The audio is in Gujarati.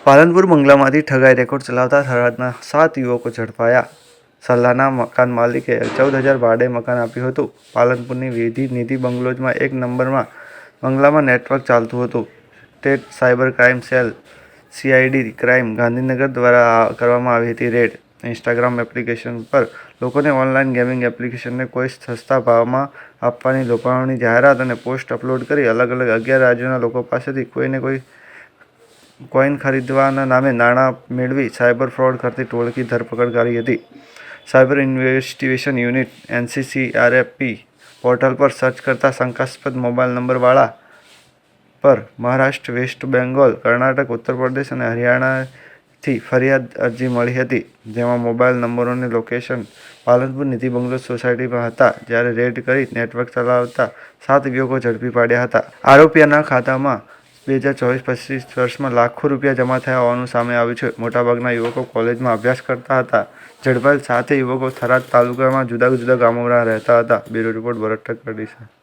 પાલનપુર બંગલામાંથી ઠગાઈ રેકોર્ડ ચલાવતા થરાદના 7 યુવકો ઝડપાયા. સલ્લાના મકાન માલિકે 14,000 ભાડે મકાન આપ્યું હતું. પાલનપુરની નિધિ બંગલોઝમાં 1 નંબરમાં બંગલામાં નેટવર્ક ચાલતું હતું. State cyber crime cell CID crime Gandhinagar દ્વારા કરવામાં આવી હતી રેડ. ઇન્સ્ટાગ્રામ એપ્લિકેશન પર લોકોને ઓનલાઈન ગેમિંગ એપ્લિકેશનને કોઈ સસ્તા ભાવમાં આપવાની લોભામણી જાહેરાત અને પોસ્ટ અપલોડ કરી અલગ અલગ 11 રાજ્યોના લોકો પાસેથી કોઈને કોઈ કોઈન ખરીદવાના નામે નાણાં મેળવી સાયબર ફ્રોડ કરતી ટોળકી ધરપકડ કરી હતી. Cyber investigation unit NCCRP portal પર સર્ચ કરતા શંકાસ્પદ મોબાઈલ નંબરવાળા પર મહારાષ્ટ્ર, વેસ્ટ બેંગોલ, કર્ણાટક, ઉત્તર પ્રદેશ અને હરિયાણાથી ફરિયાદ અરજી મળી હતી. જેમાં મોબાઈલ નંબરોની લોકેશન પાલનપુર નિધિ બંગલોઝ સોસાયટીમાં હતા. જ્યારે રેડ કરી નેટવર્ક ચલાવતા 7 યુવકો ઝડપી પાડ્યા હતા. આરોપીઓના ખાતામાં 2024-25 વર્ષમાં લાખો રૂપિયા જમા થયા હોવાનું સામે આવ્યું છે. મોટાભાગના યુવકો કોલેજમાં અભ્યાસ કરતા હતા. ઝડપાયેલ 7 યુવકો થરાદ તાલુકામાં જુદા જુદા ગામોમાં રહેતા હતા. બ્યુરો રિપોર્ટ ભરત ઠક્કર.